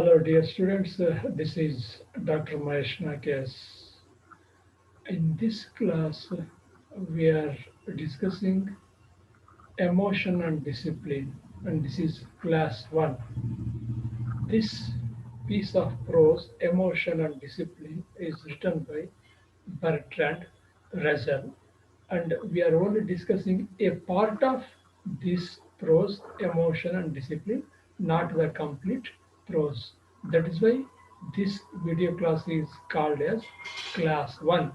Hello, dear students. This is Dr. Mahesh Nakesh. In this class, we are discussing emotion and discipline, and this is class 1. This piece of prose, Emotion and Discipline, is written by Bertrand Russell, and we are only discussing a part of this prose, Emotion and Discipline, not the complete prose. That is why this video class is called as class 1.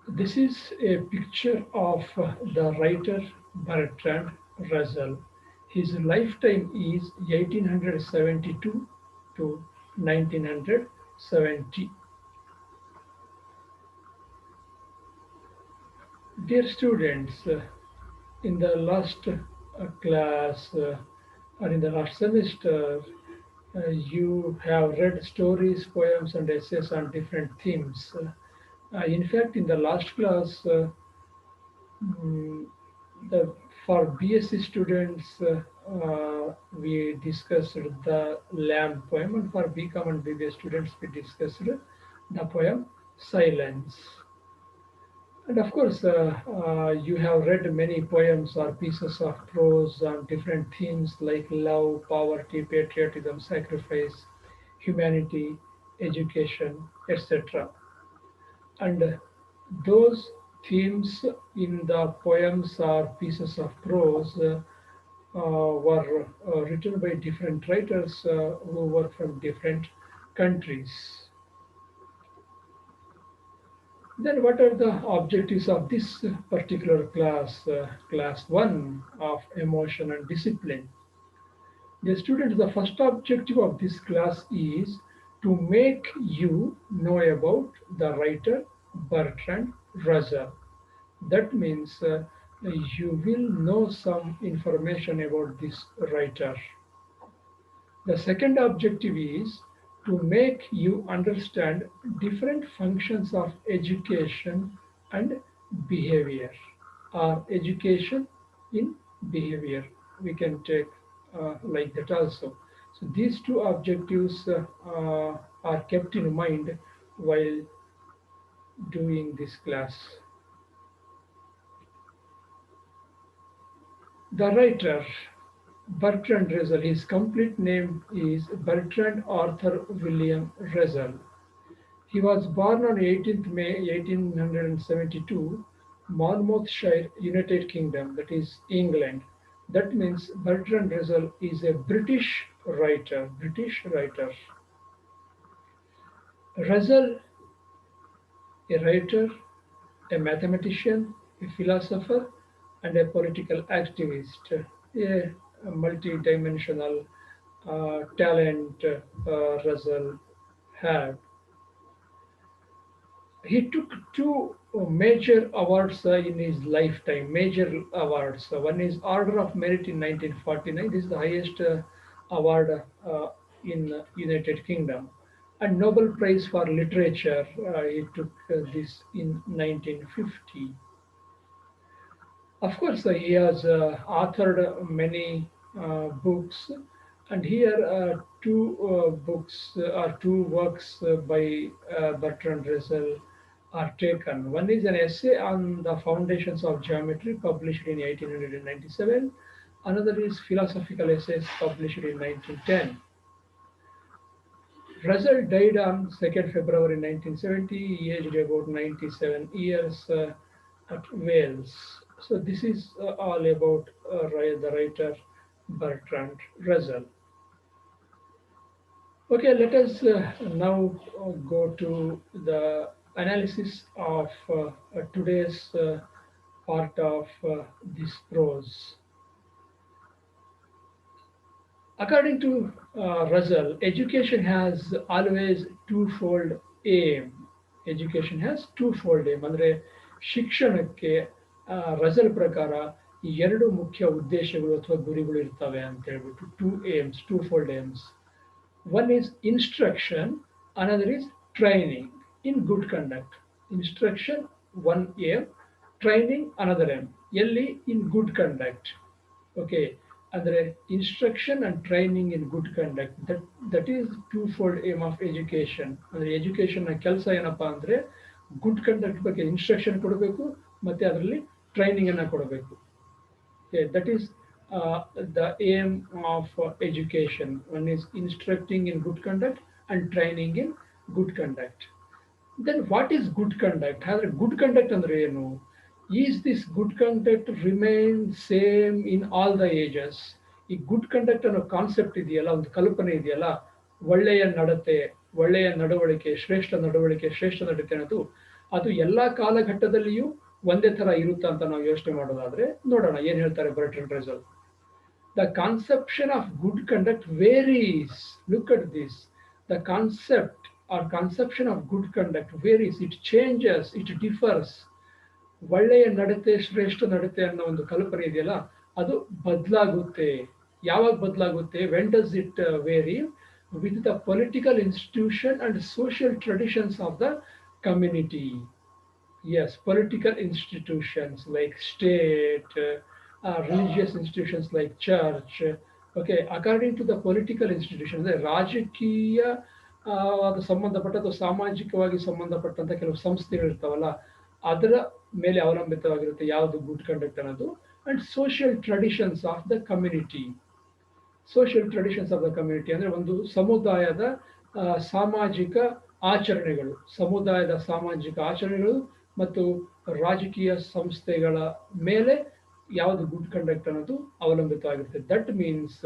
This is a picture of the writer Bertrand Russell. His lifetime is 1872 to 1970. Dear students, in the last class or in the last semester, you have read stories, poems, and essays on different themes. In fact, in the last class, Mm, the for BSc students, we discussed the Lamb poem, and for BCom and BBA students, we discussed the poem Silence. And of course, you have read many poems or pieces of prose on different themes like love, poverty, patriotism, sacrifice, humanity, education, etc. And those themes in the poems or pieces of prose were written by different writers who were from different countries. Then what are the objectives of this particular class, class 1 of emotion and discipline? The students, the first objective of this class is to make you know about the writer Bertrand Russell. That means you will know some information about this writer. The second objective is to make you understand different functions of education and behavior, or education in behavior. We can take like that also. So these two objectives are kept in mind while doing this class. The writer Bertrand Russell, his complete name is Bertrand Arthur William Russell. He was born on 18th May 1872, Monmouthshire, United Kingdom, that is England. That means Bertrand Russell is a British writer. British writer. Russell, a writer, a mathematician, a philosopher, and a political activist, a multi-dimensional talent Russell had. He took two major awards in his lifetime, major awards. One is Order of Merit in 1949. This is the highest award in United Kingdom. And Nobel Prize for Literature, he took this in 1950. Of course, he has authored many books, and here two books or two works by Bertrand Russell are taken. One is an essay on the foundations of geometry, published in 1897. Another is philosophical essays, published in 1910. Russell died on 2nd February 1970, aged about 97 years at Wales. So this is all about the writer Bertrand Russell. Okay, let us now go to the analysis of today's part of this prose. According to Russell, education has always twofold aim. Education has twofold aim. ಅಂದರೆ ಶಿಕ್ಷಣಕ್ಕೆ Russell ಪ್ರಕಾರ ಈ ಎರಡು ಮುಖ್ಯ ಉದ್ದೇಶಗಳು ಅಥವಾ ಗುರಿಗಳು ಇರ್ತವೆ ಅಂತ ಹೇಳ್ಬಿಟ್ಟು two aims twofold aims. One is instruction, another is training in good conduct. Instruction, one aim, training, another aim. ಎಲ್ಲಿ in good conduct. Okay. ಅಂದರೆ instruction and training in good conduct. That is twofold aim of education. ಅಂದರೆ ಎಜುಕೇಷನ್ನ ಕೆಲಸ ಏನಪ್ಪ ಅಂದರೆ good conduct ಬಗ್ಗೆ instruction ಕೊಡಬೇಕು ಮತ್ತು ಅದರಲ್ಲಿ ಟ್ರೈನಿಂಗನ್ನು ಕೊಡಬೇಕು. That is the aim of education. One is instructing in good conduct and training in good conduct. Then what is good conduct? Have good conduct andre enu? Is this good conduct remain same in all the ages? ಈ good conduct ಅನ್ನೋ concept ಇದೆಯಲ್ಲ, ಒಂದು ಕಲ್ಪನೆ ಇದೆಯಲ್ಲ, ಒಳ್ಳೆಯ ನಡತೆ, ಒಳ್ಳೆಯ ನಡವಳಿಕೆ, ಶ್ರೇಷ್ಠ ನಡವಳಿಕೆ, ಶ್ರೇಷ್ಠ ನಡತೆ ಅನ್ನೋದು ಅದು ಎಲ್ಲ ಕಾಲಘಟ್ಟದಲ್ಲಿಯೂ ಒಂದೇ ಥರ ಇರುತ್ತಾ ಅಂತ ನಾವು ಯೋಚನೆ ಮಾಡೋದಾದ್ರೆ ನೋಡೋಣ ಏನು ಹೇಳ್ತಾರೆ Bertrand Russell. The conception of good conduct varies. Look at this. The concept or conception of good conduct varies. It changes. It differs. ಒಳ್ಳೆಯ ನಡತೆ, ಶ್ರೇಷ್ಠ ನಡತೆ ಅನ್ನೋ ಒಂದು ಕಲ್ಪನೆ ಇದೆಯಲ್ಲ, ಅದು ಬದಲಾಗುತ್ತೆ. ಯಾವಾಗ ಬದಲಾಗುತ್ತೆ? When does it vary? With the political institution and social traditions of the community. Yes, political institutions like state, religious institutions like church. Okay, according to the political institutions, ರಾಜಕೀಯ ಸಂಬಂಧಪಟ್ಟ ಅಥವಾ ಸಾಮಾಜಿಕವಾಗಿ ಸಂಬಂಧಪಟ್ಟಂತ ಕೆಲವು ಸಂಸ್ಥೆಗಳು ಇರ್ತಾವಲ್ಲ, ಅದರ ಮೇಲೆ ಅವಲಂಬಿತವಾಗಿರುತ್ತೆ ಯಾವುದು ಗುಡ್ ಕಂಡಕ್ಟ್ ಅನ್ನೋದು. And social traditions of the community. Social traditions of the community ಅಂದರೆ ಒಂದು ಸಮುದಾಯದ ಸಾಮಾಜಿಕ ಆಚರಣೆಗಳು, ಸಮುದಾಯದ ಸಾಮಾಜಿಕ ಆಚರಣೆಗಳು ಮತ್ತು ರಾಜಕೀಯ ಸಂಸ್ಥೆಗಳ ಮೇಲೆ ಯಾವುದು ಗುಡ್ ಕಂಡಕ್ಟ್ ಅನ್ನೋದು ಅವಲಂಬಿತವಾಗಿರುತ್ತೆ. That means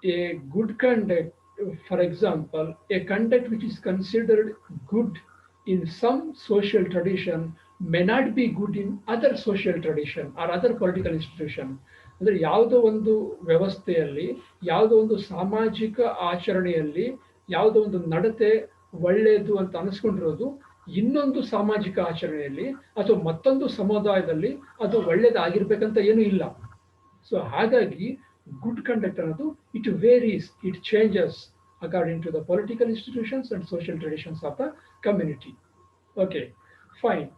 a good conduct, for example, a conduct which is considered good in some social tradition may not be good in other social tradition or other political institution. ಅಂದರೆ ಯಾವುದೋ ಒಂದು ವ್ಯವಸ್ಥೆಯಲ್ಲಿ, ಯಾವುದೋ ಒಂದು ಸಾಮಾಜಿಕ ಆಚರಣೆಯಲ್ಲಿ ಯಾವುದೋ ಒಂದು ನಡತೆ ಒಳ್ಳೆಯದು ಅಂತ ಅನಿಸ್ಕೊಂಡಿರೋದು ಇನ್ನೊಂದು ಸಾಮಾಜಿಕ ಆಚರಣೆಯಲ್ಲಿ ಅಥವಾ ಮತ್ತೊಂದು ಸಮುದಾಯದಲ್ಲಿ ಅದು ಒಳ್ಳೆಯದಾಗಿರ್ಬೇಕಂತ ಏನೂ ಇಲ್ಲ. ಸೊ ಹಾಗಾಗಿ ಗುಡ್ ಕಂಡಕ್ಟ್ ಅನ್ನೋದು it varies, it changes according to the political institutions and social traditions of the community. Okay, fine.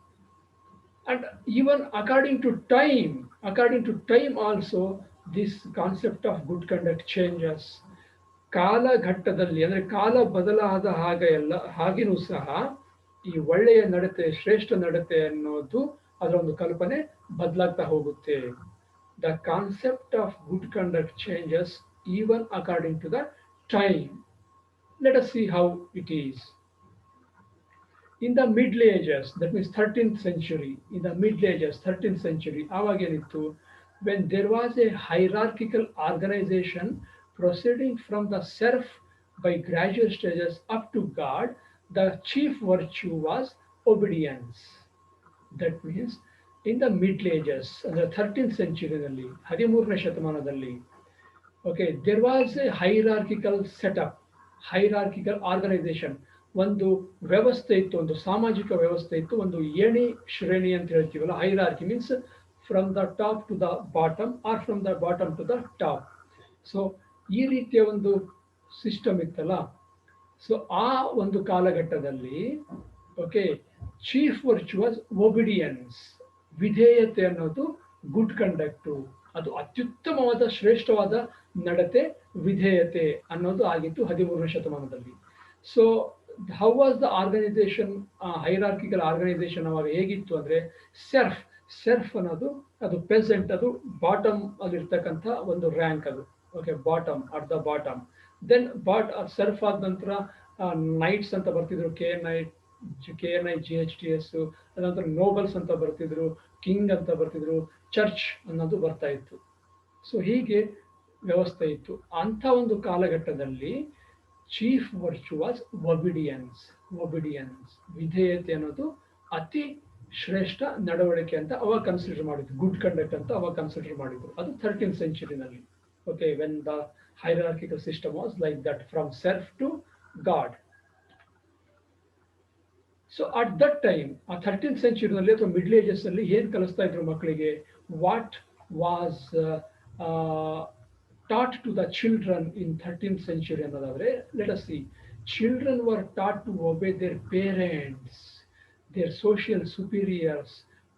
And even according to time also, this concept of good conduct changes. ಕಾಲಘಟ್ಟದಲ್ಲಿ ಅಂದರೆ ಕಾಲ ಬದಲಾದ ಹಾಗೆನೂ ಸಹ ಈ ಒಳ್ಳೆಯ ನಡತೆ, ಶ್ರೇಷ್ಠ ನಡತೆ ಅನ್ನೋದು ಅದರ ಒಂದು ಕಲ್ಪನೆ ಬದಲಾಗ್ತಾ ಹೋಗುತ್ತೆ. The concept of good conduct changes even according to the time. Let us see how it is. In the Middle Ages, that means 13th century, in the Middle Ages, 13th century, avagenitu, when there was a hierarchical organization proceeding from the serf by gradual stages up to God, the chief virtue was obedience. That means in the Middle Ages, in the 13th century, 13ನೇ ಶತಮಾನದಲ್ಲಿ, okay, there was a hierarchical setup, hierarchical organization. ಒಂದು ವ್ಯವಸ್ಥೆ ಇತ್ತು, ಒಂದು ಸಾಮಾಜಿಕ ವ್ಯವಸ್ಥೆ ಇತ್ತು, ಒಂದು ಏಣಿ ಶ್ರೇಣಿ ಅಂತ ಹೇಳ್ತೀವಲ್ಲ. Hierarchy means from the top to the bottom or from the bottom to the top. So ಈ ರೀತಿಯ ಒಂದು ಸಿಸ್ಟಮ್ ಇತ್ತಲ್ಲ. ಸೊ ಆ ಒಂದು ಕಾಲಘಟ್ಟದಲ್ಲಿ ಓಕೆ, ಚೀಫ್ ವರ್ಚುವಸ್ ಒಬಿಡಿಯನ್ಸ್, ವಿಧೇಯತೆ ಅನ್ನೋದು ಗುಡ್ ಕಂಡಕ್ಟು, ಅದು ಅತ್ಯುತ್ತಮವಾದ ಶ್ರೇಷ್ಠವಾದ ನಡತೆ, ವಿಧೇಯತೆ ಅನ್ನೋದು ಆಗಿತ್ತು 13ನೇ ಶತಮಾನದಲ್ಲಿ. So how was the organisation, hierarchical organisation ಅವಾಗ ಹೇಗಿತ್ತು ಅಂದರೆ, ಸೆರ್ಫ್ ಅನ್ನೋದು ಅದು ಪೆಸೆಂಟ್, ಅದು ಬಾಟಮ್ ಅಲ್ಲಿರ್ತಕ್ಕಂಥ ಒಂದು ರ್ಯಾಂಕ್ ಅದು. Okay, bottom, at the bottom. Then serf ಆದ ನಂತರ ನೈಟ್ಸ್ ಅಂತ ಬರ್ತಿದ್ರು, KNIGHTS, ಅದಂತರ ನೋಬಲ್ಸ್ ಅಂತ ಬರ್ತಿದ್ರು, ಕಿಂಗ್ ಅಂತ ಬರ್ತಿದ್ರು, ಚರ್ಚ್ ಅನ್ನೋದು ಬರ್ತಾ ಇತ್ತು. ಸೊ ಹೀಗೆ ವ್ಯವಸ್ಥೆ ಇತ್ತು. ಅಂಥ ಒಂದು ಕಾಲಘಟ್ಟದಲ್ಲಿ ಚೀಫ್ ವರ್ಚು ವಾಸ್ ಒಬಿಡಿಯನ್ಸ್. ವಿಧೇಯತೆ ಅನ್ನೋದು ಅತಿ ಶ್ರೇಷ್ಠ ನಡವಳಿಕೆ ಅಂತ ಅವಾಗ ಕನ್ಸಿಡರ್ ಮಾಡಿದ್ರು, ಗುಡ್ ಕಂಡಕ್ಟ್ ಅಂತ ಅವಾಗ ಕನ್ಸಿಡರ್ ಮಾಡಿದ್ರು. ಅದು 13th ಸೆಂಚುರಿನಲ್ಲಿ. Okay, when the hierarchical system was like that, from serf to God. So at that time, ಆ 13th ಸೆಂಚುರಿನಲ್ಲಿ ಅಥವಾ ಮಿಡ್ಲ್ ಏಜಸ್ ಅಲ್ಲಿ ಏನು ಕಲಿಸ್ತಾ ಇದ್ರು ಮಕ್ಕಳಿಗೆ? What was taught to the children in 13th century ಅನ್ನೋದಾದ್ರೆ, let us see. Children were taught to obey their parents, their social superiors,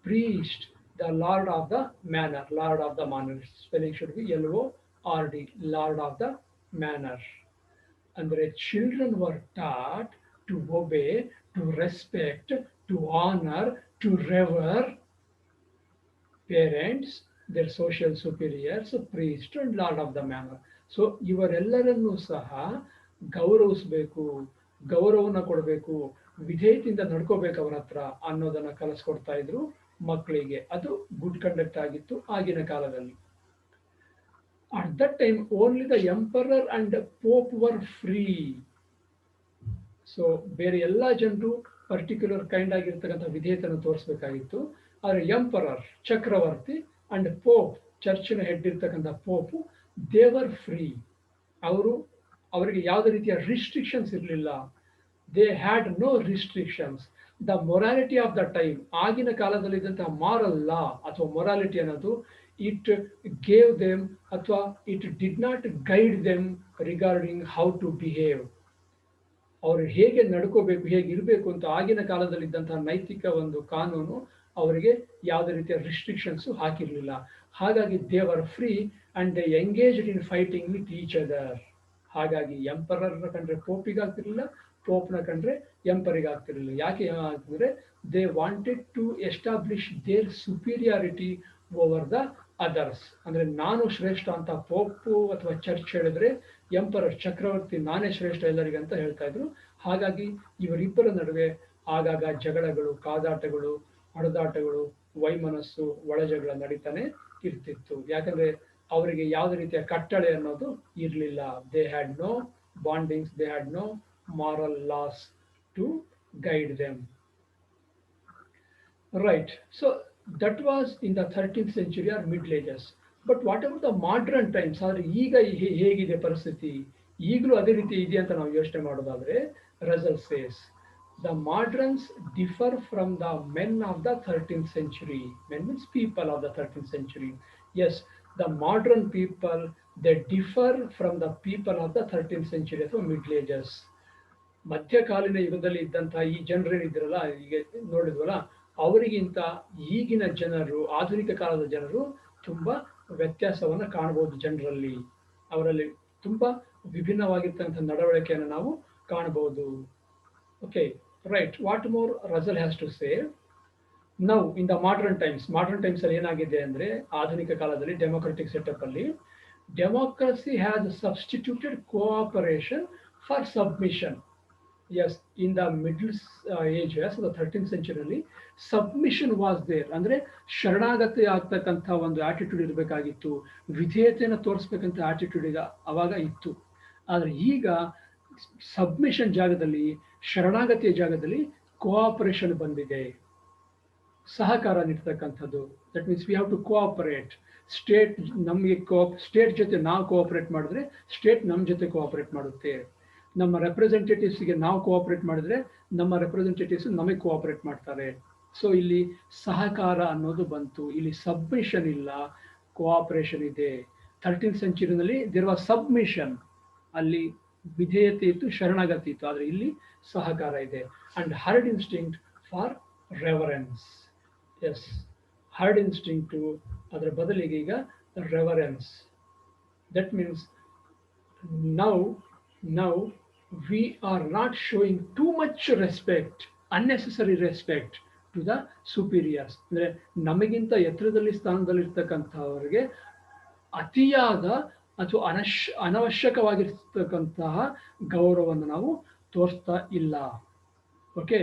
priests, The Lord of the Manor. Lord of the Manor. Spelling should be Lord. Lord of the Manor. Andre children were taught to obey, to respect, to honor, to revere parents, their social superiors, priest and lord of the manor. So ಇವರೆಲ್ಲರನ್ನೂ ಸಹ ಗೌರವಿಸಬೇಕು, ಗೌರವನ ಕೊಡಬೇಕು, ವಿಧೇಯತೆಯಿಂದ ನಡ್ಕೋಬೇಕು ಅವರ ಹತ್ರ ಅನ್ನೋದನ್ನ ಕಲಿಸ್ಕೊಡ್ತಾ ಇದ್ರು ಮಕ್ಕಳಿಗೆ. ಅದು ಗುಡ್ ಕಂಡಕ್ಟ್ ಆಗಿತ್ತು ಆಗಿನ ಕಾಲದಲ್ಲಿ. At that time only the emperor and pope were free. So ಬೇರೆ ಎಲ್ಲ ಜನರು ಪರ್ಟಿಕ್ಯುಲರ್ ಕೈಂಡ್ ಆಗಿರ್ತಕ್ಕಂಥ ವಿಧೇಯತೆಯನ್ನು ತೋರಿಸಬೇಕಾಗಿತ್ತು. ಆದರೆ ಎಂಪರರ್ ಚಕ್ರವರ್ತಿ ಅಂಡ್ ಪೋಪ್ ಚರ್ಚಿನ ಹೆಡ್ ಇರ್ತಕ್ಕಂಥ ಪೋಪು ದೇವರ್ ಫ್ರೀ. ಅವರಿಗೆ ಯಾವುದೇ ರೀತಿಯ ರಿಸ್ಟ್ರಿಕ್ಷನ್ಸ್ ಇರಲಿಲ್ಲ. They had no restrictions. The morality of the time, ಆಗಿನ ಕಾಲದಲ್ಲಿದ್ದಂತಹ ಮಾರಲ್ ಲಾ ಅಥವಾ ಮೊರಾಲಿಟಿ ಅನ್ನೋದು ಇಟ್ ಗೇವ್ ದೆಮ್ ಅಥವಾ it did not guide them regarding how to behave. ಅವರು ಹೇಗೆ ನಡ್ಕೋಬೇಕು, ಹೇಗಿರಬೇಕು ಅಂತ ಆಗಿನ ಕಾಲದಲ್ಲಿದ್ದಂತಹ ನೈತಿಕ ಒಂದು ಕಾನೂನು ಅವರಿಗೆ ಯಾವುದೇ ರೀತಿಯ ರಿಸ್ಟ್ರಿಕ್ಷನ್ಸ್ ಹಾಕಿರಲಿಲ್ಲ. ಹಾಗಾಗಿ they were free and they engaged in fighting with each other. ಹಾಗಾಗಿ ಎಂಪರರ್ನ ಕಂಡ್ರೆ ಪೋಪಿಗಾಗ್ತಿರ್ಲಿಲ್ಲ, ಪೋಪ್ನ ಕಂಡ್ರೆ ಎಂಪರಿಗಾಗ್ತಿರ್ಲಿಲ್ಲ. ಯಾಕೆ ಅಂತಂದ್ರೆ they wanted to establish their superiority over the others. ಅಂದ್ರೆ ನಾನು ಶ್ರೇಷ್ಠ ಅಂತ ಪೋಪು ಅಥವಾ ಚರ್ಚ್ ಹೇಳಿದ್ರೆ, ಎಂಪರರ್ ಚಕ್ರವರ್ತಿ ನಾನೇ ಶ್ರೇಷ್ಠ ಎಲ್ಲರಿಗೆ ಅಂತ ಹೇಳ್ತಾ ಇದ್ರು. ಹಾಗಾಗಿ ಇವರಿಬ್ಬರ ನಡುವೆ ಆಗಾಗ ಜಗಳಗಳು, ಕಾದಾಟಗಳು, ಹೊಡೆದಾಟಗಳು, ವೈಮನಸ್ಸು, ಒಳಜಗಳ ನಡೀತಾನೆ ಇರ್ತಿತ್ತು. ಯಾಕಂದ್ರೆ ಅವರಿಗೆ ಯಾವುದೇ ರೀತಿಯ ಕಟ್ಟಳೆ ಅನ್ನೋದು ಇರಲಿಲ್ಲ. They had no bondings, they had no moral laws to guide them. Right. So that was in the 13th century or Middle Ages. But what about the modern times? ಆದರೆ ಈಗ ಹೇಗಿದೆ ಪರಿಸ್ಥಿತಿ, ಈಗಲೂ ಅದೇ ರೀತಿ ಇದೆ ಅಂತ ನಾವು ಯೋಚನೆ ಮಾಡೋದಾದ್ರೆ, Russell says the moderns differ from the men of the 13th century. Men means people of the 13th century. Yes, the modern people, they differ from the people of the 13th century ಅಥವಾ Middle Ages. ಮಧ್ಯಕಾಲೀನ ಯುಗದಲ್ಲಿ ಇದ್ದಂತಹ ಈ ಜನರೇನಿದ್ರಲ್ಲ, ಈಗ ನೋಡಿದ್ವಲ್ಲ, ಅವರಿಗಿಂತ ಈಗಿನ ಜನರು, ಆಧುನಿಕ ಕಾಲದ ಜನರು ತುಂಬಾ ವ್ಯತ್ಯಾಸವನ್ನು ಕಾಣಬಹುದು. ಜನರಲ್ಲಿ ಅವರಲ್ಲಿ ತುಂಬಾ ವಿಭಿನ್ನವಾಗಿರ್ತಕ್ಕಂಥ ನಡವಳಿಕೆಯನ್ನು ನಾವು ಕಾಣಬಹುದು. Okay, right. What more Russell has to say now in the modern times. Modern times ಅಲ್ಲಿ ಏನಾಗಿದೆ ಅಂದ್ರೆ, ಆಧುನಿಕ ಕಾಲದಲ್ಲಿ ಡೆಮೊಕ್ರೆಟಿಕ್ ಸೆಟಪ್ ಅಲ್ಲಿ democracy has substituted cooperation for submission. Yes, in the middle ages, the 13th century, submission was there. ಅಂದ್ರೆ ಶರಣಾಗತಿ ಆಗ್ತಕ್ಕಂಥ ಒಂದು ಆಟಿಟ್ಯೂಡ್ ಇರಬೇಕಾಗಿತ್ತು, ವಿಧೇಯತೆಯನ್ನು ತೋರಿಸ್ಬೇಕಂತ ಆಟಿಟ್ಯೂಡ್ ಈಗ ಅವಾಗ ಇತ್ತು. ಆದ್ರೆ ಈಗ ಸಬ್ಮಿಷನ್ ಜಾಗದಲ್ಲಿ, ಶರಣಾಗತಿಯ ಜಾಗದಲ್ಲಿ ಕೋಆಪರೇಷನ್ ಬಂದಿದೆ, ಸಹಕಾರ ನೀಡ್ತಕ್ಕಂಥದ್ದು. That means we have to cooperate. State ನಮಗೆ ಸ್ಟೇಟ್ ಜೊತೆ ನಾವು ಕೋಆಪರೇಟ್ ಮಾಡಿದ್ರೆ ಸ್ಟೇಟ್ ನಮ್ಮ ಜೊತೆ ಕೋಆಪರೇಟ್ ಮಾಡುತ್ತೆ. ನಮ್ಮ ರೆಪ್ರೆಸೆಂಟೇಟಿವ್ಸ್ಗೆ ನಾವು ಕೋಆಪರೇಟ್ ಮಾಡಿದ್ರೆ ನಮ್ಮ ರೆಪ್ರೆಸೆಂಟೇಟಿವ್ಸ್ ನಮಗೆ ಕೋಆಪರೇಟ್ ಮಾಡ್ತಾರೆ. ಸೊ ಇಲ್ಲಿ ಸಹಕಾರ ಅನ್ನೋದು ಬಂತು. ಇಲ್ಲಿ ಸಬ್ಮಿಷನ್ ಇಲ್ಲ, ಕೋಆಪರೇಷನ್ ಇದೆ. 13th ಸೆಂಚುರಿನಲ್ಲಿ ದೇರ್ ವಾಸ್ ಸಬ್ಮಿಷನ್, ಅಲ್ಲಿ ವಿಧೇಯತೆ ಇತ್ತು, ಶರಣಾಗತಿ ಇತ್ತು. ಆದರೆ ಇಲ್ಲಿ ಸಹಕಾರ ಇದೆ. And herd instinct for reverence. Yes, herd instinct, ಅದರ ಬದಲಿಗೆ ಈಗ reverence. That means now we are not showing too much respect, unnecessary respect to the superiors. ಅಂದ್ರೆ ನಮಗಿಂತ ಎತ್ತರದಲ್ಲಿ ಸ್ಥಾನದಲ್ಲಿರ್ತಕ್ಕಂಥವರಿಗೆ ಅತಿಯಾದ ಅಥವಾ ಅನವಶ್ಯಕವಾಗಿರ್ತಕ್ಕಂತಹ ಗೌರವವನ್ನು ನಾವು ತೋರಿಸ್ತಾ ಇಲ್ಲ. Okay,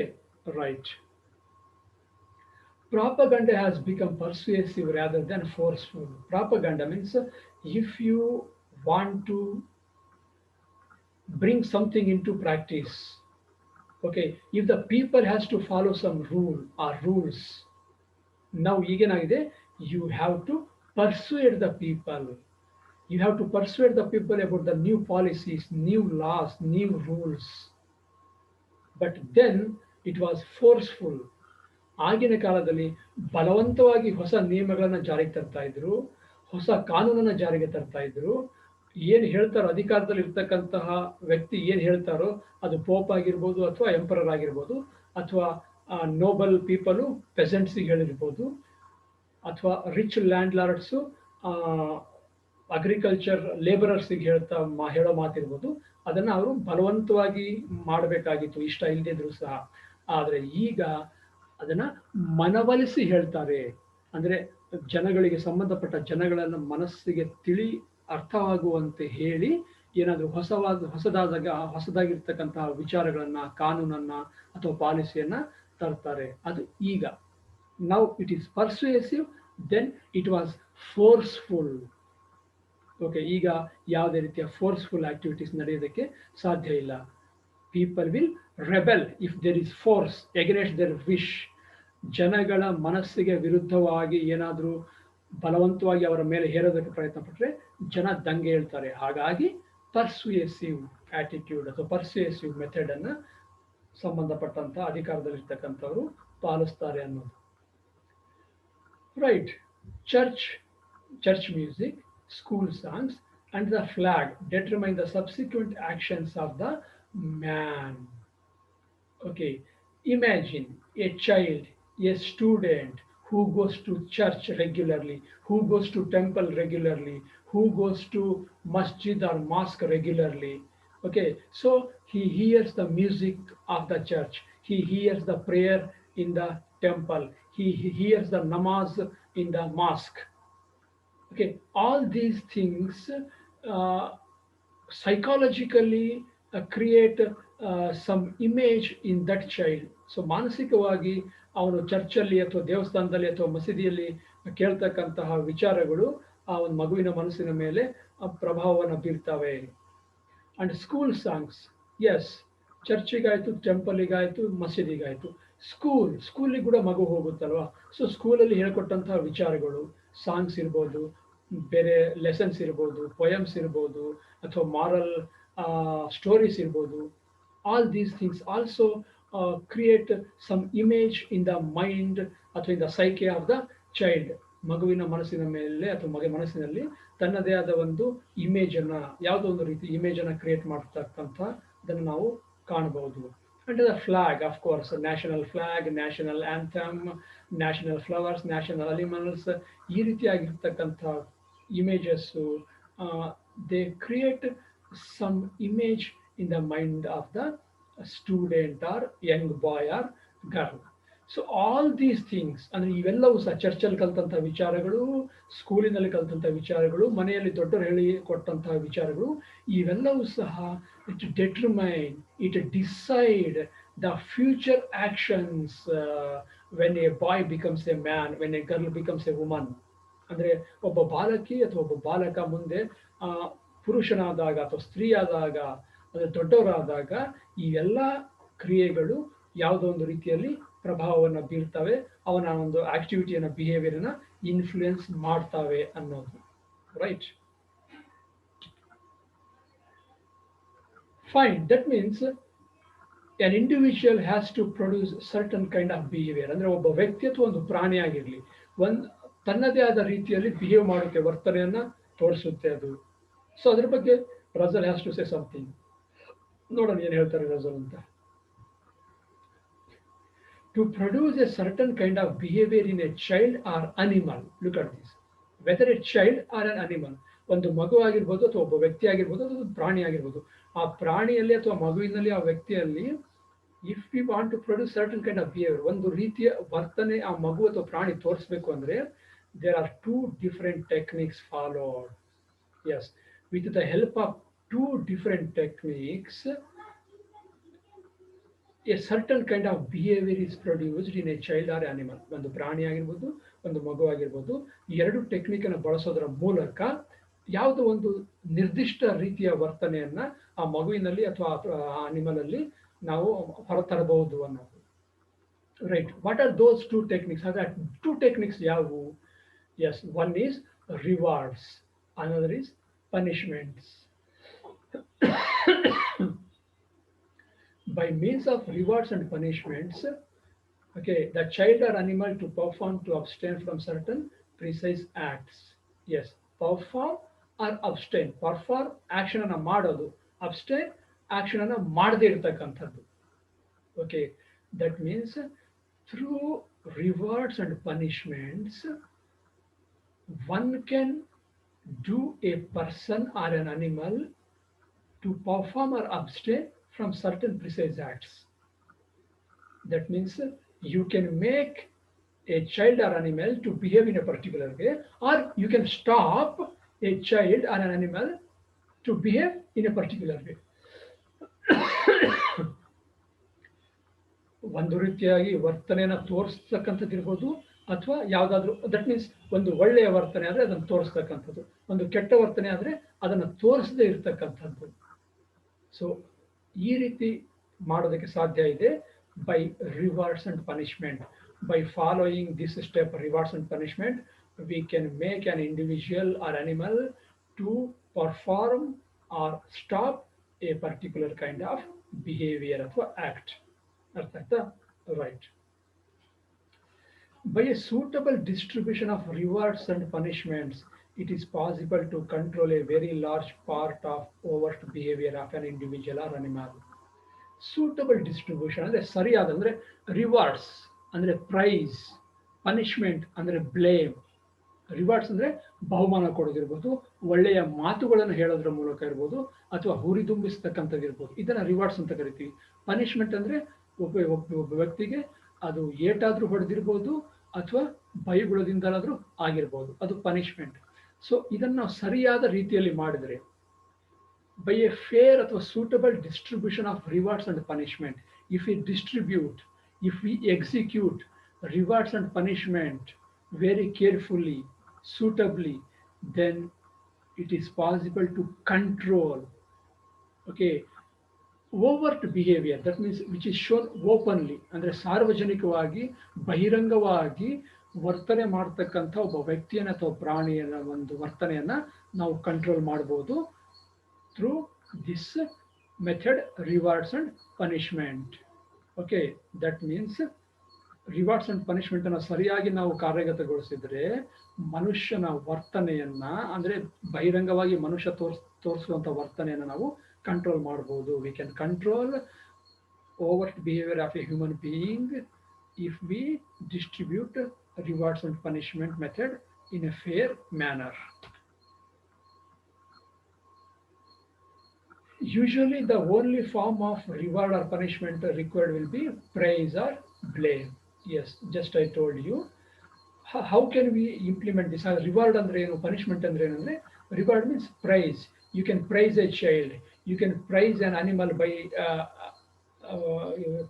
right. Propaganda has become persuasive rather than forceful. Propaganda means if you want to bring something into practice, okay, if the people has to follow some rule or rules, now ಈಗೇನಾಗಿದೆ, you have to persuade the people. You have to persuade the people about the new policies, new laws, new rules. But then it was forceful. ಆಗಿನ ಕಾಲದಲ್ಲಿ ಬಲವಂತವಾಗಿ ಹೊಸ ನಿಯಮಗಳನ್ನು ಜಾರಿಗೆ ತರ್ತಾ ಇದ್ರು, ಹೊಸ ಕಾನೂನನ್ನು ಜಾರಿಗೆ ತರ್ತಾ ಇದ್ರು. ಏನು ಹೇಳ್ತಾರೋ, ಅಧಿಕಾರದಲ್ಲಿ ಇರ್ತಕ್ಕಂತಹ ವ್ಯಕ್ತಿ ಏನು ಹೇಳ್ತಾರೋ, ಅದು ಪೋಪ್ ಆಗಿರ್ಬೋದು ಅಥವಾ ಎಂಪರರ್ ಆಗಿರ್ಬೋದು ಅಥವಾ ನೋಬಲ್ ಪೀಪಲು ಪೆಸೆಂಟ್ಸಿಗೆ ಹೇಳಿರ್ಬೋದು, ಅಥವಾ ರಿಚ್ ಲ್ಯಾಂಡ್ ಲಾರ್ಡ್ಸು ಅಗ್ರಿಕಲ್ಚರ್ ಲೇಬರರ್ಸಿಗೆ ಹೇಳೋ ಮಾತಿರ್ಬೋದು, ಅದನ್ನು ಅವರು ಬಲವಂತವಾಗಿ ಮಾಡಬೇಕಾಗಿತ್ತು ಇಷ್ಟ ಇಲ್ಲದಿದ್ರು ಸಹ. ಆದರೆ ಈಗ ಅದನ್ನು ಮನವೊಲಿಸಿ ಹೇಳ್ತಾರೆ. ಅಂದರೆ ಜನಗಳಿಗೆ, ಸಂಬಂಧಪಟ್ಟ ಜನಗಳನ್ನು ಮನಸ್ಸಿಗೆ ಅರ್ಥವಾಗುವಂತೆ ಹೇಳಿ ಏನಾದರೂ ಹೊಸದಾಗಿರ್ತಕ್ಕಂತಹ ವಿಚಾರಗಳನ್ನು, ಕಾನೂನನ್ನು ಅಥವಾ ಪಾಲಿಸಿಯನ್ನು ತರ್ತಾರೆ. ಅದು ಈಗ. Now it is persuasive, then it was forceful. Okay, ಈಗ ಯಾವುದೇ ರೀತಿಯ ಫೋರ್ಸ್ಫುಲ್ ಆಕ್ಟಿವಿಟೀಸ್ ನಡೆಯೋದಕ್ಕೆ ಸಾಧ್ಯ ಇಲ್ಲ. People will rebel if there is force against their wish. ಜನಗಳ ಮನಸ್ಸಿಗೆ ವಿರುದ್ಧವಾಗಿ ಏನಾದರೂ ಬಲವಂತವಾಗಿ ಅವರ ಮೇಲೆ ಹೇರೋದಕ್ಕೆ ಪ್ರಯತ್ನ ಪಟ್ಟರೆ ಜನ ದಂಗೆ ಹೇಳ್ತಾರೆ. ಹಾಗಾಗಿ ಪರ್ಸುಯೇಸಿವ್ ಆಟಿಟ್ಯೂಡ್ ಅಥವಾ ಪರ್ಸುಯೇಸಿವ್ ಮೆಥಡ್ ಅನ್ನು ಸಂಬಂಧಪಟ್ಟಂತ ಅಧಿಕಾರದಲ್ಲಿರ್ತಕ್ಕಂಥವರು ಪಾಲಿಸ್ತಾರೆ ಅನ್ನೋದು. Right. Church music, school songs, and the flag determine the subsequent actions of the man. Okay, imagine a child, a student who goes to church regularly, who goes to temple regularly, who goes to masjid or mosque regularly. Okay, so he hears the music of the church, he hears the prayer in the temple, he hears the namaz in the mosque. Okay, all these things uh, psychologically create some image in that child. So ಮಾನಸಿಕವಾಗಿ ಅವನು ಚರ್ಚಲ್ಲಿ ಅಥವಾ ದೇವಸ್ಥಾನದಲ್ಲಿ ಅಥವಾ ಮಸೀದಿಯಲ್ಲಿ ಕೇಳ್ತಕ್ಕಂತಹ ವಿಚಾರಗಳು ಆ ಒಂದು ಮಗುವಿನ ಮನಸ್ಸಿನ ಮೇಲೆ ಪ್ರಭಾವವನ್ನು ಬೀರ್ತವೆ. ಅಂಡ್ ಸ್ಕೂಲ್ ಸಾಂಗ್ಸ್, ಎಸ್, ಚರ್ಚಿಗಾಯಿತು, ಟೆಂಪಲಿಗಾಯಿತು, ಮಸೀದಿಗಾಯಿತು. ಸ್ಕೂಲಿಗೆ ಕೂಡ ಮಗು ಹೋಗುತ್ತಲ್ವಾ. ಸೊ ಸ್ಕೂಲಲ್ಲಿ ಹೇಳ್ಕೊಟ್ಟಂತಹ ವಿಚಾರಗಳು, ಸಾಂಗ್ಸ್ ಇರ್ಬೋದು, ಬೇರೆ ಲೆಸನ್ಸ್ ಇರ್ಬೋದು, ಪೊಯಮ್ಸ್ ಇರ್ಬೋದು, ಅಥವಾ ಮಾರಲ್ ಸ್ಟೋರೀಸ್ ಇರ್ಬೋದು. All these things also create some image in the mind ಅಥವಾ in the psyche of the child. ಮಗುವಿನ ಮನಸ್ಸಿನ ಮೇಲೆ ಅಥವಾ ಮನಸ್ಸಿನಲ್ಲಿ ತನ್ನದೇ ಆದ ಒಂದು ಇಮೇಜನ್ನು, ಯಾವುದೋ ಒಂದು ರೀತಿ ಇಮೇಜನ್ನು ಕ್ರಿಯೇಟ್ ಮಾಡ್ತಕ್ಕಂಥ ಅದನ್ನು ನಾವು ಕಾಣಬಹುದು. And the flag, of course, national flag, national anthem, national flowers, national animals, ಈ ರೀತಿಯಾಗಿರ್ತಕ್ಕಂಥ images they create some image in the mind of the student or young boy or girl. So all these things, ಅಂದರೆ ಇವೆಲ್ಲವೂ ಸಹ ಚರ್ಚಲ್ಲಿ ಕಲಿತಂಥ ವಿಚಾರಗಳು, ಸ್ಕೂಲಿನಲ್ಲಿ ಕಲಿತಂಥ ವಿಚಾರಗಳು, ಮನೆಯಲ್ಲಿ ದೊಡ್ಡವರು ಹೇಳಿ ಕೊಟ್ಟಂತಹ ವಿಚಾರಗಳು, ಇವೆಲ್ಲವೂ ಸಹ it determine, it decide the future actions when a boy becomes A man, when A girl becomes A woman. ಅಂದರೆ ಒಬ್ಬ ಬಾಲಕಿ ಅಥವಾ ಒಬ್ಬ ಬಾಲಕ ಮುಂದೆ ಪುರುಷನಾದಾಗ ಅಥವಾ ಸ್ತ್ರೀಯಾದಾಗ, ಅಂದರೆ ದೊಡ್ಡವರಾದಾಗ, ಈ ಎಲ್ಲ ಕ್ರಿಯೆಗಳು ಯಾವುದೋ ಒಂದು ರೀತಿಯಲ್ಲಿ ಪ್ರಭಾವವನ್ನು ಬೀರ್ತವೆ, ಅವನ ಒಂದು ಆಕ್ಟಿವಿಟಿಯನ್ನು, ಬಿಹೇವಿಯರ್ನ ಇನ್ಫ್ಲೂಯೆನ್ಸ್ ಮಾಡ್ತವೆ ಅನ್ನೋದು. Right, fine. That means an individual has to produce certain kind of behavior. ಅಂದರೆ ಒಬ್ಬ ವ್ಯಕ್ತಿ ಅಥವಾ ಒಂದು ಪ್ರಾಣಿ ಆಗಿರಲಿ, ತನ್ನದೇ ಆದ ರೀತಿಯಲ್ಲಿ ಬಿಹೇವ್ ಮಾಡೋಕ್ಕೆ, ವರ್ತನೆಯನ್ನು ತೋರಿಸುತ್ತೆ ಅದು. ಸೊ ಅದ್ರ ಬಗ್ಗೆ Russell has to say something. ನೋಡೋಣ ಏನು ಹೇಳ್ತಾರೆ ರಜಲ್ ಅಂತ. To produce a certain kind of behavior in a child or animal, look at this, whether a child or an animal, ಒಂದು ಮಗು ಆಗಿರ್ಬೋದು ಅಥವಾ ಒಬ್ಬ ವ್ಯಕ್ತಿ ಆಗಿರ್ಬೋದು ಅಥವಾ ಒಂದು ಪ್ರಾಣಿ ಆಗಿರ್ಬೋದು, ಆ ಪ್ರಾಣಿಯಲ್ಲಿ ಅಥವಾ ಮಗುವಿನಲ್ಲಿ, ಆ ವ್ಯಕ್ತಿಯಲ್ಲಿ, if we want to produce certain kind of behaviour, ಒಂದು ರೀತಿಯ ವರ್ತನೆ ಆ ಮಗು ಅಥವಾ ಪ್ರಾಣಿ ತೋರಿಸ್ಬೇಕು ಅಂದರೆ there are 2 different techniques followed. Yes, with the help of 2 different techniques a certain kind of behavior is produced in a child or animal. ಒಂದು ಪ್ರಾಣಿ ಆಗಿರ್ಬೋದು, ಒಂದು ಮಗು ಆಗಿರ್ಬೋದು, ಈ 2 ಟೆಕ್ನಿಕನ್ನು ಬಳಸೋದರ ಮೂಲಕ ಯಾವುದೋ ಒಂದು ನಿರ್ದಿಷ್ಟ ರೀತಿಯ ವರ್ತನೆಯನ್ನು ಆ ಮಗುವಿನಲ್ಲಿ ಅಥವಾ ಆ ಅನಿಮಲಲ್ಲಿ ನಾವು ಹೊರತರಬಹುದು ಅನ್ನೋದು. Right, what are those 2 techniques? ಹಾಗಾದ್ರೆ 2 ಟೆಕ್ನಿಕ್ಸ್ ಯಾವುವು? Yes, one is rewards, another is punishments. By means of rewards and punishments, okay, the child or animal to perform, to abstain from certain precise acts. Yes, perform or abstain. Perform action ಅನ್ನು ಮಾಡೋದು, abstain action ಅನ್ನು ಮಾಡದೇ ಇರತಕ್ಕಂಥದ್ದು. Okay, that means through rewards and punishments one can do a person or an animal to perform or abstain from certain precise acts. That means you can make a child or animal to behave in a particular way, or you can stop a child or an animal to behave in a particular way. ಒಂದು ರೀತಿಯಾಗಿ ವರ್ತನೆಯನ್ನು ತೋರಿಸ್ತಕ್ಕಂಥದ್ದಿರ್ಬೋದು, ಅಥವಾ ಯಾವುದಾದ್ರೂ, that means ಒಂದು ಒಳ್ಳೆಯ ವರ್ತನೆ ಆದರೆ ಅದನ್ನು ತೋರಿಸ್ತಕ್ಕಂಥದ್ದು, ಒಂದು ಕೆಟ್ಟ ವರ್ತನೆ ಆದರೆ ಅದನ್ನು ತೋರಿಸದೇ ಇರ್ತಕ್ಕಂಥದ್ದು. ಸೊ ಈ ರೀತಿ ಮಾಡೋದಕ್ಕೆ ಸಾಧ್ಯ ಇದೆ by rewards and punishment. By following this step, rewards and punishment, we can make an individual or animal to perform or stop a particular kind of behavior or act. Right. By a suitable distribution of rewards and punishments, it is possible to control a very large part of overt behavior of an individual or animal. Suitable distribution ಅಂದರೆ ಸರಿಯಾದ, ಅಂದರೆ rewards ಅಂದರೆ price, punishment ಅಂದರೆ blame. Rewards ಅಂದರೆ ಬಹುಮಾನ ಕೊಡೋದಿರ್ಬೋದು, ಒಳ್ಳೆಯ ಮಾತುಗಳನ್ನು ಹೇಳೋದ್ರ ಮೂಲಕ ಇರ್ಬೋದು, ಅಥವಾ ಹುರಿದುಂಬಿಸ್ತಕ್ಕಂಥದ್ದು ಇರ್ಬೋದು, ಇದನ್ನು ರಿವಾರ್ಡ್ಸ್ ಅಂತ ಕರಿತೀವಿ. ಪನಿಷ್ಮೆಂಟ್ ಅಂದರೆ ಒಬ್ಬ ವ್ಯಕ್ತಿಗೆ ಅದು ಏಟಾದರೂ ಹೊಡೆದಿರ್ಬೋದು ಅಥವಾ ಬೈಗುಳದಿಂದಲಾದರೂ ಆಗಿರ್ಬೋದು, ಅದು ಪನಿಷ್ಮೆಂಟ್. ಸೊ ಇದನ್ನು ನಾವು ಸರಿಯಾದ ರೀತಿಯಲ್ಲಿ ಮಾಡಿದರೆ, by a fair or suitable distribution of rewards and punishment, if we distribute, if we execute rewards and punishment very carefully, suitably, then it is possible to control, okay, overt behavior. That means which is shown openly, ಅಂದರೆ ಸಾರ್ವಜನಿಕವಾಗಿ ಬಹಿರಂಗವಾಗಿ ವರ್ತನೆ ಮಾಡ್ತಕ್ಕಂಥ ಒಬ್ಬ ವ್ಯಕ್ತಿಯನ್ನು ಅಥವಾ ಪ್ರಾಣಿಯನ್ನ ಒಂದು ವರ್ತನೆಯನ್ನ ನಾವು ಕಂಟ್ರೋಲ್ ಮಾಡಬಹುದು through this method, rewards and punishment. Okay, that means rewards and punishment ಅನ್ನು ಸರಿಯಾಗಿ ನಾವು ಕಾರ್ಯಗತಗೊಳಿಸಿದ್ರೆ ಮನುಷ್ಯನ ವರ್ತನೆಯನ್ನ, ಅಂದ್ರೆ ಬಹಿರಂಗವಾಗಿ ಮನುಷ್ಯ ತೋರಿಸುವಂತ ವರ್ತನೆಯನ್ನು ನಾವು ಕಂಟ್ರೋಲ್ ಮಾಡಬಹುದು. We can control overt behavior of a human being if we distribute rewards and punishment method in a fair manner. Usually the only form of reward or punishment required will be praise or blame. Yes, just I told you. How can we implement this? Reward andre enu, punishment andre enu andre, reward means praise. You can praise a child, you can praise an animal by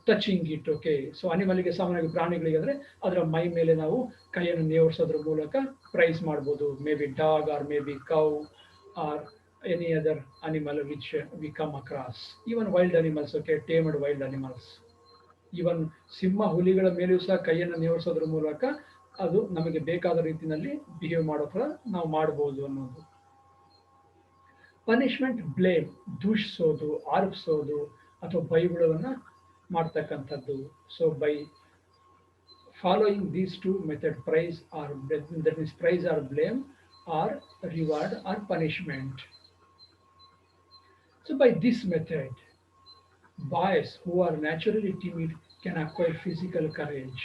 touching it. Okay, so animal ಗೆ ಸಾಮಾನ್ಯವಾಗಿ ಪ್ರಾಣಿಗಳಿಗೆ ಅಂದ್ರೆ ಅದರ ಮೈ ಮೇಲೆ ನಾವು ಕೈಯನ್ನು ನೇವರಿಸೋದ್ರ ಮೂಲಕ praise ಮಾಡಬಹುದು. Maybe dog or maybe cow or any other animal which we come across, even wild animals, okay, tamed wild animals, even ಸಿಂಹ ಹುಲಿಗಳ ಮೇಲೆಯೂ ಸಹ ಕೈಯನ್ನು ನೇವರಿಸೋದ್ರ ಮೂಲಕ ಅದು ನಮಗೆ ಬೇಕಾದ ರೀತಿಯಲ್ಲಿ ಬಿಹೇವ್ ಮಾಡೋ ಥರ ನಾವು ಮಾಡಬಹುದು ಅನ್ನೋದು. ಪನಿಷ್ಮೆಂಟ್ ಬ್ಲೇಮ್, ದೂಷಿಸೋದು, ಆರೋಪಿಸೋದು ಅಥವಾ ಬೈಗುಳವನ್ನ ಮಾಡ್ತಕ್ಕಂಥದ್ದು. So by following these two method, praise or, that means praise or blame or reward or punishment. So by this method, boys who are naturally timid can acquire physical courage,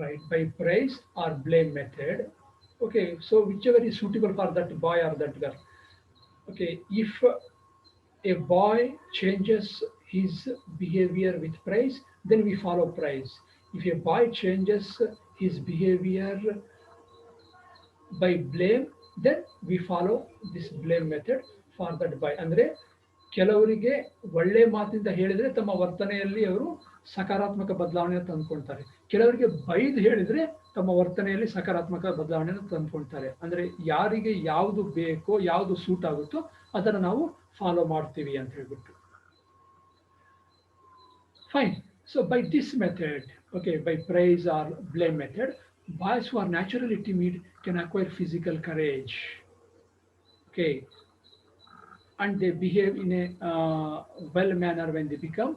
right? By praise or blame method, okay, so whichever is suitable for that boy or that girl. Okay, if a boy changes his behavior with praise, then we follow praise. If a boy changes his behavior by blame, then we follow this blame method for that boy. ಅಂದ್ರೆ ಕೆಲವರಿಗೆ ಒಳ್ಳೆ ಮಾತಿಂದ ಹೇಳಿದ್ರೆ ತಮ್ಮ ವರ್ತನೆಯಲ್ಲಿ ಅವರು ಸಕಾರಾತ್ಮಕ ಬದಲಾವಣೆಯನ್ನು ತಂದುಕೊಳ್ತಾರೆ, ಕೆಲವರಿಗೆ ಬೈದು ಹೇಳಿದ್ರೆ ತಮ್ಮ ವರ್ತನೆಯಲ್ಲಿ ಸಕಾರಾತ್ಮಕ ಬದಲಾವಣೆಯನ್ನು ತಂದುಕೊಳ್ತಾರೆ. ಅಂದ್ರೆ ಯಾರಿಗೆ ಯಾವುದು ಬೇಕೋ, ಯಾವುದು ಸೂಟ್ ಆಗುತ್ತೋ ಅದನ್ನು ನಾವು ಫಾಲೋ ಮಾಡ್ತೀವಿ ಅಂತ ಹೇಳ್ಬಿಟ್ಟು. Fine. So by this method, okay, by praise or blame method, boys who are naturally timid can acquire physical courage, okay, and they behave in a well manner when they become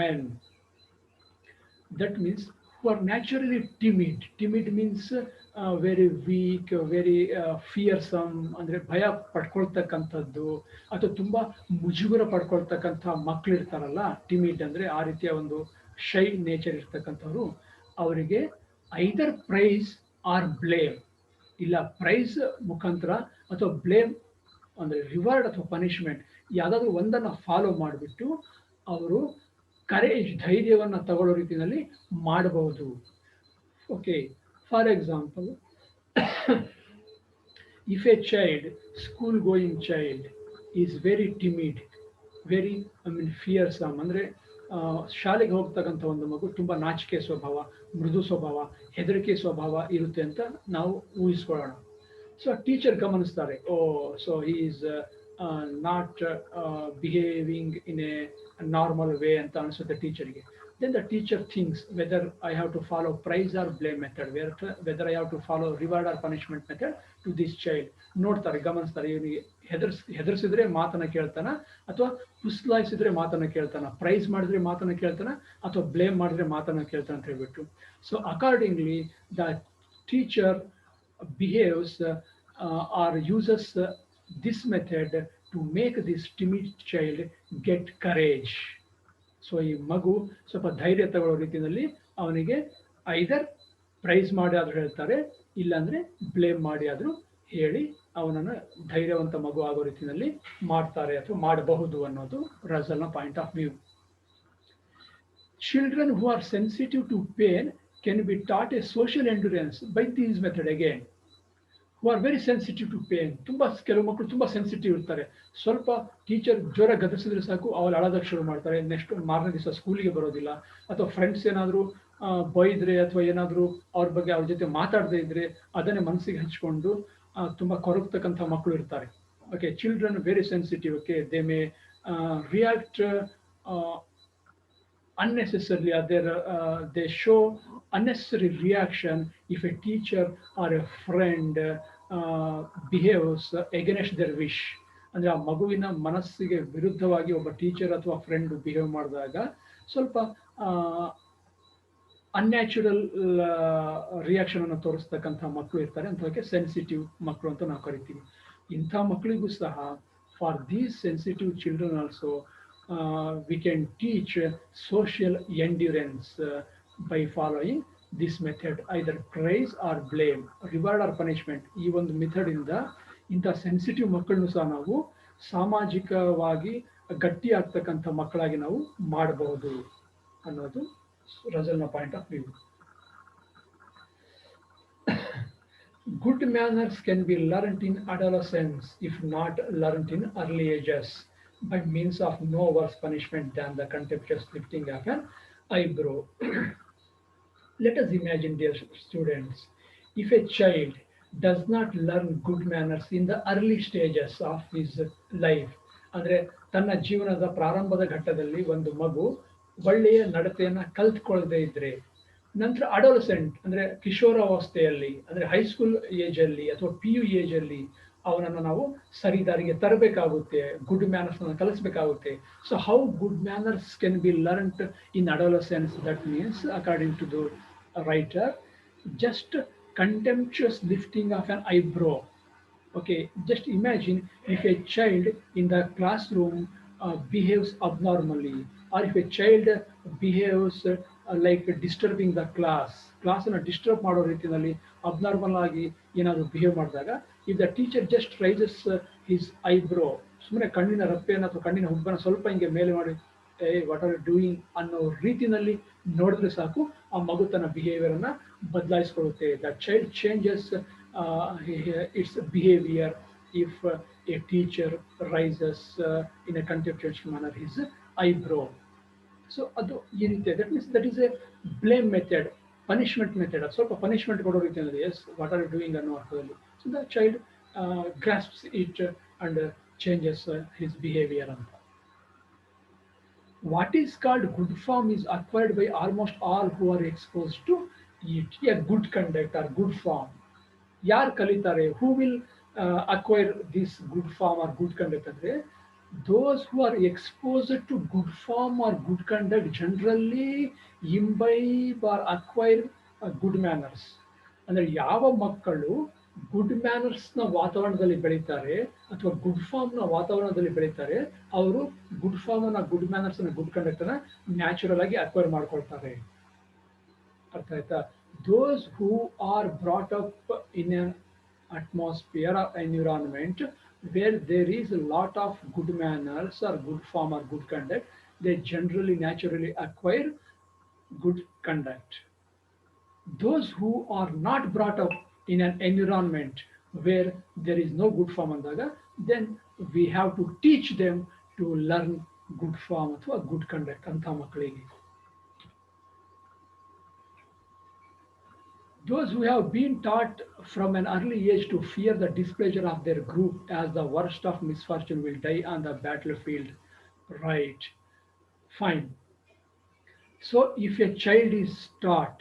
men. That means who are naturally timid. Timid means very weak, very fearsome, ಅಂದ್ರೆ ಭಯ ಪಡ್ಕೊಳ್ತಕ್ಕಂಥದ್ದು ಅಥವಾ ತುಂಬಾ ಮುಜುಗರ ಪಡ್ಕೊಳ್ತಕ್ಕಂಥ ಮಕ್ಕಳು ಇರ್ತಾರಲ್ಲ, timid ಅಂದ್ರೆ ಆ ರೀತಿಯ ಒಂದು ಶೈ ನೇಚರ್ ಇರ್ತಕ್ಕಂಥವ್ರು, ಅವರಿಗೆ either praise or blame ಇಲ್ಲ ಪ್ರೈಸ್ ಮುಖಾಂತರ ಅಥವಾ ಬ್ಲೇಮ್ ಅಂದರೆ ರಿವಾರ್ಡ್ ಅಥವಾ ಪನಿಷ್ಮೆಂಟ್ ಯಾವುದಾದ್ರೂ ಒಂದನ್ನು ಫಾಲೋ ಮಾಡಿಬಿಟ್ಟು ಅವರು ಕರೇಜ್ ಧೈರ್ಯವನ್ನು ತಗೊಳ್ಳೋ ರೀತಿಯಲ್ಲಿ ಮಾಡಬಹುದು. Okay, for example, if a child, school going child, is very timid, very fearsome, ಅಂದರೆ ಶಾಲೆಗೆ ಹೋಗ್ತಕ್ಕಂಥ ಒಂದು ಮಗು ತುಂಬ ನಾಚಿಕೆ ಸ್ವಭಾವ, ಮೃದು ಸ್ವಭಾವ, ಹೆದರಿಕೆ ಸ್ವಭಾವ ಇರುತ್ತೆ ಅಂತ ನಾವು ಊಹಿಸ್ಕೊಳ್ಳೋಣ. ಸೊ ಟೀಚರ್ ಗಮನಿಸ್ತಾರೆ, oh so he is not behaving in a normal way ಅಂತ ಅನಿಸುತ್ತೆ ಟೀಚರ್ಗೆ. Then the teacher thinks whether I have to follow praise or blame method, whether I have to follow reward or punishment method to this child. ನೋಡ್ತಾರೆ, ಗಮನಿಸ್ತಾರೆ, ಇವನಿಗೆ ಹೆದರ್ಸಿದ್ರೆ ಮಾತನ್ನ ಕೇಳ್ತಾನ ಅಥವಾ ಪುಸ್ಲಾಯಿಸಿದ್ರೆ ಮಾತನ್ನ ಕೇಳ್ತಾನ, price ಮಾಡಿದ್ರೆ ಮಾತನ್ನ ಕೇಳ್ತಾನ ಅಥವಾ ಬ್ಲೇಮ್ ಮಾಡಿದ್ರೆ ಮಾತನ್ನ ಕೇಳ್ತಾನ ಅಂತ ಹೇಳ್ಬಿಟ್ಟು. So accordingly the teacher behaves or uses this method to make this timid child get courage. So ಈ ಮಗು ಸ್ವಲ್ಪ ಧೈರ್ಯ ತಗೊಳ್ಳೋ ರೀತಿಯಲ್ಲಿ ಅವನಿಗೆ ಐದರ್ ಪ್ರೈಸ್ ಮಾಡಿ ಆದರೂ ಹೇಳ್ತಾರೆ, ಇಲ್ಲಾಂದರೆ ಬ್ಲೇಮ್ ಮಾಡಿ ಆದರೂ ಹೇಳಿ ಅವನನ್ನು ಧೈರ್ಯವಂತ ಮಗು ಆಗೋ ರೀತಿಯಲ್ಲಿ ಮಾಡ್ತಾರೆ ಅಥವಾ ಮಾಡಬಹುದು ಅನ್ನೋದು ರಸಲ್ನ point of view. Children who are sensitive to pain can be taught a social endurance by these method again. Who are very sensitive to pain. ಕೆಲವು ಮಕ್ಕಳು ತುಂಬ ಸೆನ್ಸಿಟಿವ್ ಇರ್ತಾರೆ. ಸ್ವಲ್ಪ ಟೀಚರ್ ಜ್ವರ ಗದರಿಸಿದ್ರೆ ಸಾಕು ಅವ್ರು ಅಳೋದಕ್ಕೆ ಶುರು ಮಾಡ್ತಾರೆ. ನೆಕ್ಸ್ಟ್ ಮಾರನೇ ದಿವಸ ಸ್ಕೂಲಿಗೆ ಬರೋದಿಲ್ಲ, ಅಥವಾ ಫ್ರೆಂಡ್ಸ್ ಏನಾದರೂ ಬೈದ್ರೆ ಅಥವಾ ಏನಾದರೂ ಅವ್ರ ಬಗ್ಗೆ ಅವ್ರ ಜೊತೆ ಮಾತಾಡದೇ ಇದ್ರೆ ಅದನ್ನೇ ಮನಸ್ಸಿಗೆ ಹಂಚ್ಕೊಂಡು ತುಂಬ ಕೊರಗ್ತಕ್ಕಂಥ ಮಕ್ಕಳು ಇರ್ತಾರೆ. Okay, children very sensitive. Okay, they may react unnecessarily, they show unnecessary reaction if a teacher or a friend behaves against their wish. ಅಂದರೆ ಆ ಮಗುವಿನ ಮನಸ್ಸಿಗೆ ವಿರುದ್ಧವಾಗಿ ಒಬ್ಬ ಟೀಚರ್ ಅಥವಾ ಫ್ರೆಂಡ್ ಬಿಹೇವ್ ಮಾಡಿದಾಗ ಸ್ವಲ್ಪ ಅನ್ಯಾಚುರಲ್ ರಿಯಾಕ್ಷನ್ ಅನ್ನು ತೋರಿಸ್ತಕ್ಕಂಥ ಮಕ್ಕಳು ಇರ್ತಾರೆ. ಅಂಥವಕ್ಕೆ ಸೆನ್ಸಿಟಿವ್ ಮಕ್ಕಳು ಅಂತ ನಾವು ಕರಿತೀವಿ. ಇಂಥ ಮಕ್ಕಳಿಗೂ ಸಹ for these sensitive children also we can teach social endurance by following this method, either praise or blame, reward or punishment. ಈ ಒಂದು ಮೆಥಡ್ ಇಂದ ಇಂಥ ಸೆನ್ಸಿಟಿವ್ ಮಕ್ಕಳನ್ನು ಸಹ ನಾವು ಸಾಮಾಜಿಕವಾಗಿ ಗಟ್ಟಿ ಆಗ್ತಕ್ಕಂಥ ಮಕ್ಕಳಾಗಿ ನಾವು ಮಾಡಬಹುದು ಅನ್ನೋದು ರಸಲ್ನ point of view. Good manners can be learnt in adolescence if not learnt in early ages by means of no worse punishment than the contemptuous lifting of an eyebrow. Let us imagine, dear students, if a child does not learn good manners in the early stages of his life, ಅಂದರೆ ತನ್ನ ಜೀವನದ ಪ್ರಾರಂಭದ ಘಟ್ಟದಲ್ಲಿ ಒಂದು ಮಗು ಒಳ್ಳೆಯ ನಡತೆಯನ್ನು ಕಲ್ತ್ಕೊಳ್ಳದೆ ಇದ್ರೆ, ನಂತರ ಅಡೋಲಸೆಂಟ್ ಅಂದರೆ ಕಿಶೋರಾವಸ್ಥೆಯಲ್ಲಿ, ಅಂದರೆ ಹೈಸ್ಕೂಲ್ ಏಜಲ್ಲಿ ಅಥವಾ PU ಏಜಲ್ಲಿ ಅವನನ್ನು ನಾವು ಸರಿ ದಾರಿಗೆ ತರಬೇಕಾಗುತ್ತೆ, ಗುಡ್ ಮ್ಯಾನರ್ಸ್ನ ಕಲಿಸಬೇಕಾಗುತ್ತೆ. So how good manners can be learned in adolescence? That means according to the writer, just contemptuous lifting of an eyebrow. Okay, just imagine if a child in the classroom behaves abnormally, or if a child behaves like disturbing the class-ಅನ್ನು disturb ಮಾಡೋ ರೀತಿಯಲ್ಲಿ abnormal ಆಗಿ ಏನಾದರೂ behave ಮಾಡಿದಾಗ, if the teacher just raises his eyebrow, ಸುಮ್ಮನೆ ಕಣ್ಣಿನ ರಪ್ಪೆಯನ್ನು ಅಥವಾ ಕಣ್ಣಿನ ಹುಬ್ಬನ್ನು ಸ್ವಲ್ಪ ಹಿಂಗೆ ಮೇಲೆ ಮಾಡಿ ವಾಟ್ ಆರ್ ಯು ಡೂಯಿಂಗ್ ಅನ್ನೋ ರೀತಿಯಲ್ಲಿ ನೋಡಿದ್ರೆ ಸಾಕು, ಆ ಮಗು ತನ್ನ ಬಿಹೇವಿಯರನ್ನು ಬದಲಾಯಿಸ್ಕೊಳ್ಳುತ್ತೆ. The child changes its behaviour if a teacher raises in a contemptuous manner his eyebrow. ಸೊ ಅದು ಈ ರೀತಿ, that means that is a blame method, punishment method. ಅದು ಸ್ವಲ್ಪ ಪನಿಷ್ಮೆಂಟ್ ಕೊಡೋ ರೀತಿಯಲ್ಲಿ, yes what are you doing ಅನ್ನೋ ಅರ್ಥದಲ್ಲಿ. So the child grasps it and changes his behaviour ಅಂತ. What is called good form is acquired by almost all who are exposed to it. A good conduct or good form. ಯಾರು ಕಲಿತಾರೆ? Who will acquire this good form or good conduct? ಅಂದರೆ those who are exposed to good form or good conduct generally imbibe or acquire good manners. ಅಂದರೆ ಯಾವ ಮಕ್ಕಳು good ಮ್ಯಾನರ್ಸ್ನ ವಾತಾವರಣದಲ್ಲಿ ಬೆಳೀತಾರೆ ಅಥವಾ good ಫಾರ್ಮ್ನ ವಾತಾವರಣದಲ್ಲಿ ಬೆಳೀತಾರೆ, ಅವರು ಗುಡ್ ಫಾರ್ಮನ್ನು, ಗುಡ್ ಮ್ಯಾನರ್ಸ್ನ, ಗುಡ್ ಕಂಡಕ್ಟನ್ನು ನ್ಯಾಚುರಲ್ ಆಗಿ ಅಕ್ವೈರ್ ಮಾಡ್ಕೊಳ್ತಾರೆ. ಅರ್ಥ ಆಯ್ತಾ? Those who are brought up in a atmosphere or environment where there is a lot of good manners or good form or good conduct, they generally naturally acquire good conduct. Those who are not brought up in an environment where there is no good form andaga, then we have to teach them to learn good form ಅಥವಾ good conduct ಅಂತ ಮಕ್ಕಳಿಗೆ. Those who have been taught from an early age to fear the displeasure of their group as the worst of misfortune will die on the battlefield. Right. Fine. So if a child is taught,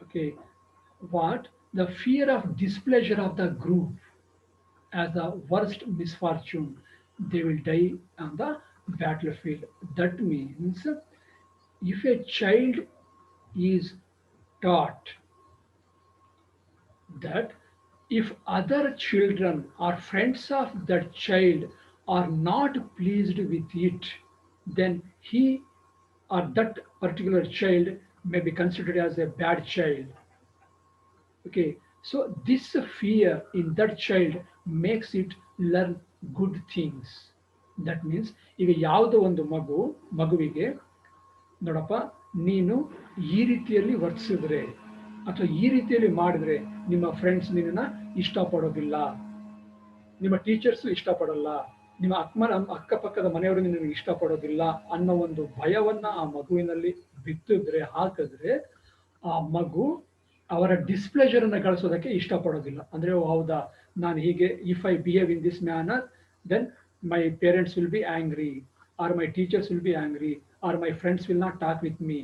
okay, what? The fear of displeasure of the group as the worst misfortune, they will die on the battlefield. That means if a child is taught that if other children or friends of that child are not pleased with it, then he or that particular child may be considered as a bad child. Okay, so this fear in that child makes it learn good things. That means ಈಗ ಯಾವುದೋ ಒಂದು ಮಗುವಿಗೆ ನೋಡಪ್ಪ ನೀನು ಈ ರೀತಿಯಲ್ಲಿ ವರ್ತಿಸಿದ್ರೆ ಅಥವಾ ಈ ರೀತಿಯಲ್ಲಿ ಮಾಡಿದ್ರೆ ನಿಮ್ಮ ಫ್ರೆಂಡ್ಸ್ ನಿನ್ನನ್ನು ಇಷ್ಟಪಡೋದಿಲ್ಲ, ನಿಮ್ಮ ಟೀಚರ್ಸು ಇಷ್ಟಪಡಲ್ಲ, ನಿಮ್ಮ ಅಕ್ಕಪಕ್ಕದ ಮನೆಯವರು ನಿನ್ನನ್ನು ಇಷ್ಟಪಡೋದಿಲ್ಲ ಅನ್ನೋ ಒಂದು ಭಯವನ್ನ ಆ ಮಗುವಿನಲ್ಲಿ ಬಿತ್ತಿದ್ರೆ ಹಾಕಿದ್ರೆ ಆ ಮಗು ಅವರ ಡಿಸ್ಪ್ಲೇಜರ್ ಅನ್ನು ಗಳಿಸೋದಕ್ಕೆ ಇಷ್ಟಪಡೋದಿಲ್ಲ. ಅಂದ್ರೆ ಹೌದಾ, ನಾನು ಹೀಗೆ if I behave in this manner then my parents will be angry or my teachers will be angry or my friends will not talk with me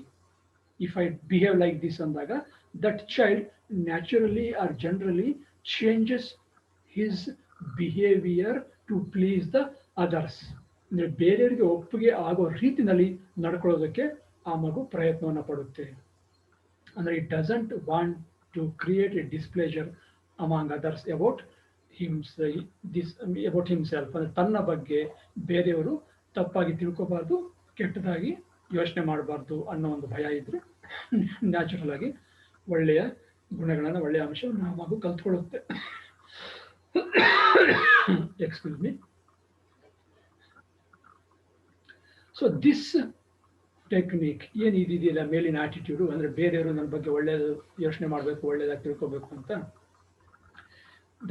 if I behave like this andaga, that child naturally or generally changes his behavior to please the others. ಅಂದ್ರೆ ಬೇರೆಯವರಿಗೆ ಒಪ್ಪಿಗೆ ಆಗೋ ರೀತಿನಲ್ಲಿ ನಡ್ಕೊಳ್ಳೋದಕ್ಕೆ ಆ ಮಗು ಪ್ರಯತ್ನವನ್ನು ಪಡುತ್ತೆ. ಅಂದ್ರೆ it doesn't want to create a displeasure among others about himself. ಅಂದ್ರೆ ತನ್ನ ಬಗ್ಗೆ ಬೇರೆಯವರು ತಪ್ಪಾಗಿ ತಿಳ್ಕೋಬಾರ್ದು, ಕೆಟ್ಟದಾಗಿ ಯೋಚನೆ ಮಾಡಬಾರ್ದು ಅನ್ನೋ ಒಂದು ಭಯ ಇದ್ರೆ ನ್ಯಾಚುರಲ್ ಆಗಿ ಒಳ್ಳೆಯ ಗುಣಗಳನ್ನು, ಒಳ್ಳೆಯ ಅಂಶವನ್ನು ನಾವು ಮಗು ಕಲ್ತ್ಕೊಳ್ಳುತ್ತೆ. Excuse me. So this technique ಏನು ಇದೆಯಲ್ಲ, ಮೇಲಿನ ಆಟಿಟ್ಯೂಡು, ಅಂದರೆ ಬೇರೆಯವರು ನನ್ನ ಬಗ್ಗೆ ಒಳ್ಳೆಯದು ಯೋಚನೆ ಮಾಡಬೇಕು, ಒಳ್ಳೆಯದಾಗಿ ತಿಳ್ಕೋಬೇಕು ಅಂತ,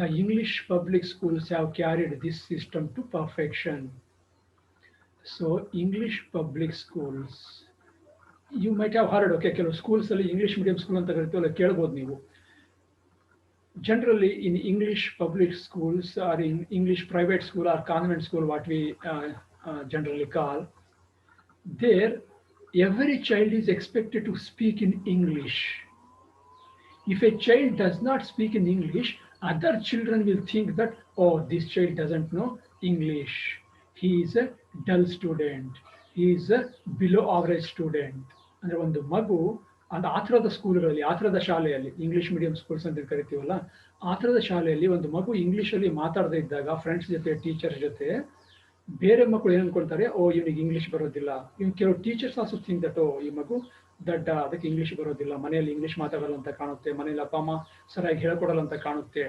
the English public schools have carried this system to perfection. So English public schools, you might have heard, okay, ಕೆಲವು ಸ್ಕೂಲ್ಸ್ ಅಲ್ಲಿ ಇಂಗ್ಲಿಷ್ ಮೀಡಿಯಂ ಸ್ಕೂಲ್ ಅಂತ ಕರಿತೀವಲ್ಲ, ಕೇಳ್ಬೋದು ನೀವು. Generally in English public schools or in English private school or convent school, what we generally call, there every child is expected to speak in English. If a child does not speak in English, other children will think that, oh, this child doesn't know English, he is a dull student, he is a below average student. ಅಂದ್ರೆ ಒಂದು ಮಗು ಅಂತ ಆ ಥರದ ಸ್ಕೂಲ್ಗಳಲ್ಲಿ, ಆ ಥರದ ಶಾಲೆಯಲ್ಲಿ, English medium schools ಅಂತ ಕರಿತೀವಲ್ಲ, ಆ ಥರದ ಶಾಲೆಯಲ್ಲಿ ಒಂದು ಮಗು ಇಂಗ್ಲೀಷಲ್ಲಿ ಮಾತಾಡದೇ ಇದ್ದಾಗ ಫ್ರೆಂಡ್ಸ್ ಜೊತೆ, ಟೀಚರ್ಸ್ ಜೊತೆ, ಬೇರೆ ಮಕ್ಕಳು ಏನು ಅನ್ಕೊಳ್ತಾರೆ, ಓ ಇವನಿಗೆ ಇಂಗ್ಲೀಷ್ ಬರೋದಿಲ್ಲ. ಇವ್ನು ಕೆಲವು ಟೀಚರ್ಸ್ ಆಲ್ಸೋ ಥಿಂಕ್ ದಟ್, ಓ ಈ ಮಗು ದಡ್ಡ, ಅದಕ್ಕೆ ಇಂಗ್ಲೀಷ್ ಬರೋದಿಲ್ಲ, ಮನೆಯಲ್ಲಿ ಇಂಗ್ಲೀಷ್ ಮಾತಾಡಲ್ಲ ಅಂತ ಕಾಣುತ್ತೆ, ಮನೇಲಿ ಅಪ್ಪ ಅಮ್ಮ ಸರಿಯಾಗಿ ಹೇಳ್ಕೊಡಲ್ಲ ಅಂತ ಕಾಣುತ್ತೆ.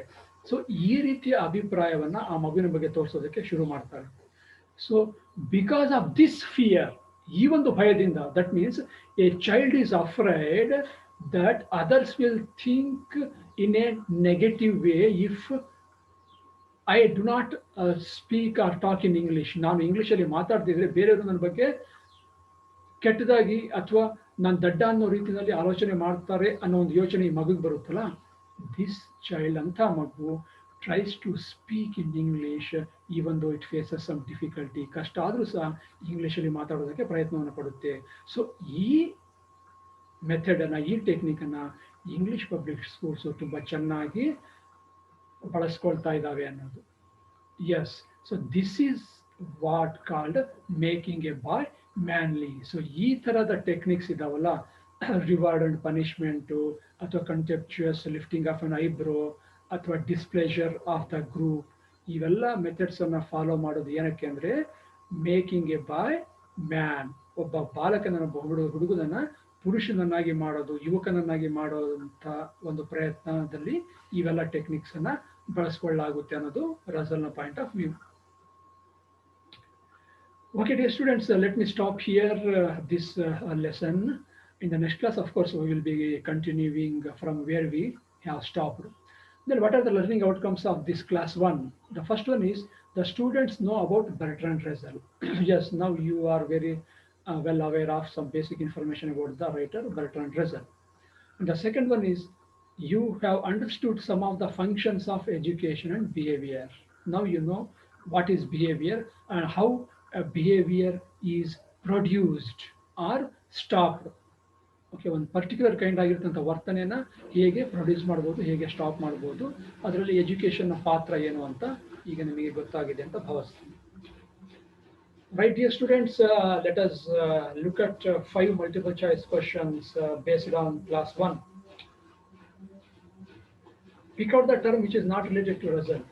ಸೊ ಈ ರೀತಿಯ ಅಭಿಪ್ರಾಯವನ್ನ ಆ ಮಗುವಿನ ಬಗ್ಗೆ ತೋರಿಸೋದಕ್ಕೆ ಶುರು ಮಾಡ್ತಾರೆ. So because of this fear, ಈ ಒಂದು ಭಯದಿಂದ, that means a child is afraid that others will think in a negative way if I do not speak or talk in English. ನಾನು ಇಂಗ್ಲೀಷಲ್ಲಿ ಮಾತಾಡ್ತಿದ್ರೆ ಬೇರೆಯವರು ನನ್ನ ಬಗ್ಗೆ ಕೆಟ್ಟದಾಗಿ ಅಥವಾ ನಾನು ದಡ್ಡ ಅನ್ನೋ ರೀತಿಯಲ್ಲಿ ಆಲೋಚನೆ ಮಾಡ್ತಾರೆ ಅನ್ನೋ ಒಂದು ಯೋಚನೆ ಈ ಮಗುಗೆ ಬರುತ್ತಲ್ಲ, ದಿಸ್ ಚೈಲ್ಡ್ ಅಂತ ಮಗು tries to speak in English even though it faces some difficulty. ಕಷ್ಟ ಆದರೂ ಸಹ ಇಂಗ್ಲೀಷಲ್ಲಿ ಮಾತಾಡೋದಕ್ಕೆ ಪ್ರಯತ್ನವನ್ನು ಪಡುತ್ತೆ. ಸೊ ಈ ಮೆಥಡನ್ನು, ಈ ಟೆಕ್ನಿಕನ್ನು ಇಂಗ್ಲಿಷ್ ಪಬ್ಲಿಕ್ ಸ್ಕೂಲ್ಸು ತುಂಬ ಚೆನ್ನಾಗಿ ಬಳಸ್ಕೊಳ್ತಾ ಇದ್ದಾವೆ ಅನ್ನೋದು. Yes, so this is what called making a boy manly. So ಈ ಥರದ ಟೆಕ್ನಿಕ್ಸ್ ಇದಾವಲ್ಲ, ರಿವಾರ್ಡ್ ಅಂಡ್ ಪನಿಷ್ಮೆಂಟು ಅಥವಾ contemptuous lifting of an eyebrow ಅಥವಾ ಡಿಸ್ಪ್ಲೇಷರ್ ಆಫ್ ದ ಗ್ರೂಪ್, ಇವೆಲ್ಲ ಮೆಥಡ್ಸನ್ನು ಫಾಲೋ ಮಾಡೋದು ಏನಕ್ಕೆ ಅಂದರೆ ಮೇಕಿಂಗ್ ಎ ಬಾಯ್ ಮ್ಯಾನ್, ಒಬ್ಬ ಬಾಲಕನ, ಒಬ್ಬ ಹುಡುಗನನ್ನು ಪುರುಷನನ್ನಾಗಿ ಮಾಡೋದು, ಯುವಕನನ್ನಾಗಿ ಮಾಡುವಂಥ ಒಂದು ಪ್ರಯತ್ನದಲ್ಲಿ ಇವೆಲ್ಲ ಟೆಕ್ನಿಕ್ಸನ್ನು ಬಳಸ್ಕೊಳ್ಳಾಗುತ್ತೆ ಅನ್ನೋದು ರಸಲ್ನ point of view. Okay, dear students, let me stop here this lesson. In the next class, of course, we will be continuing from where we have stopped. Then what are the learning outcomes of this class 1? The first one is the students know about Bertrand Russell. Yes, now you are very well aware of some basic information about the writer Bertrand Russell. And the second one is you have understood some of the functions of education and behavior. Now you know what is behavior and how a behavior is produced or stopped. Okay, ಒಂದು particular kind ಆಗಿರ್ತಂಥ ವರ್ತನೆಯನ್ನು ಹೇಗೆ produce ಮಾಡ್ಬೋದು, ಹೇಗೆ stop ಮಾಡ್ಬೋದು, ಅದರಲ್ಲಿ ಎಜುಕೇಷನ್ನ ಪಾತ್ರ ಏನು ಅಂತ ಈಗ ನಿಮಗೆ ಗೊತ್ತಾಗಿದೆ ಅಂತ ಭಾವಿಸ್ತೀನಿ. Right, dear students, let us look at 5 multiple choice questions based on class 1. Pick out the term which is not related to Russell.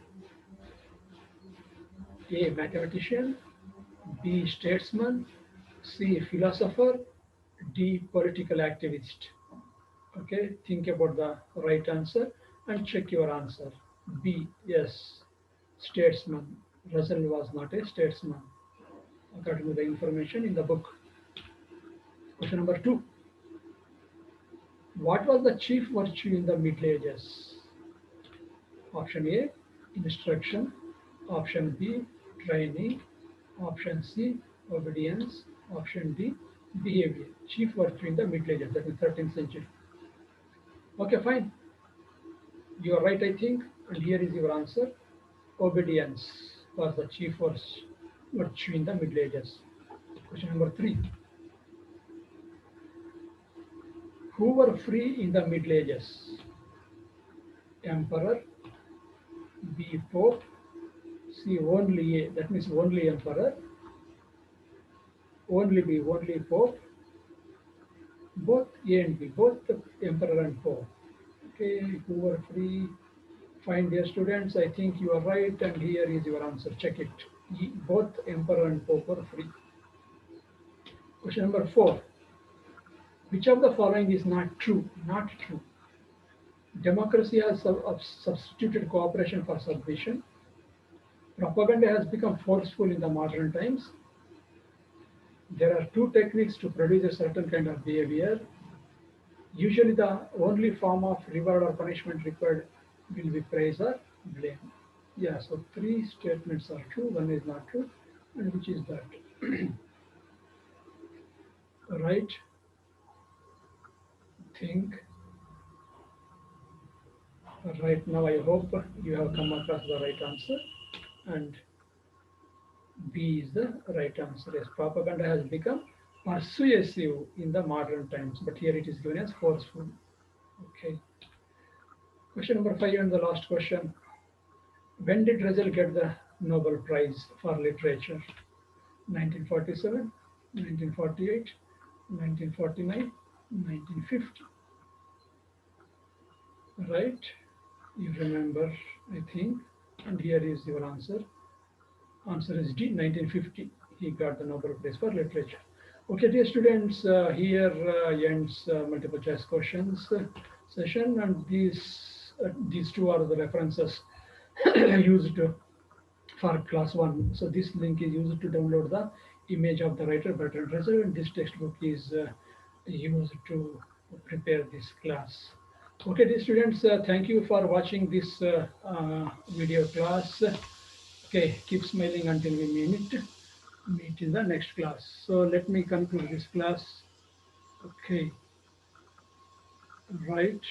A, mathematician. B, statesman. C, philosopher. D, political activist. Okay, think about the right answer and check your answer. B, yes, statesman. Russell was not a statesman according to the information in the book. Question number 2. What was the chief virtue in the Middle Ages? Option A, instruction. Option B, training. Option C, obedience. Option D, behavior. Chief virtue in the Middle Ages, that is 13th century. Okay, fine. You are right, I think, and here is your answer. Obedience was the chief virtue in the Middle Ages. Question number 3. Who were free in the Middle Ages? Emperor. B, Pope. C, only A, that means only Emperor. Only B, only Pope. Both A and B, both the Emperor and Pope. Okay, who were free? Fine, dear students, I think you are right, and here is your answer. Check it. Both Emperor and Pope were free. Question number 4. Which of the following is not true? Not true. Democracy has substituted cooperation for submission. Propaganda has become forceful in the modern times. There are 2 techniques to produce a certain kind of behavior. Usually the only form of reward or punishment required will be praise or blame. Yeah, so 3 statements are true, 1 is not true, and which is that? Right? Think. Right now, I hope you have come across the right answer, and B is the right answer. Yes, propaganda has become persuasive in the modern times, but here it is given as forceful. Okay. Question number 5 and the last question. When did Russell get the Nobel Prize for Literature? 1947, 1948, 1949, 1950. Right? You remember, I think, and here is your answer. Answer is D, 1950. He got the Nobel Prize for Literature. Okay, dear students, here ends multiple choice questions session, and these 2 are the references used for class 1. So this link is used to download the image of the writer Bertrand Russell, and this textbook is used to prepare this class. Okay, dear students, thank you for watching this video class. Okay, keep smiling until we meet in the next class. So let me conclude this class. Okay, right.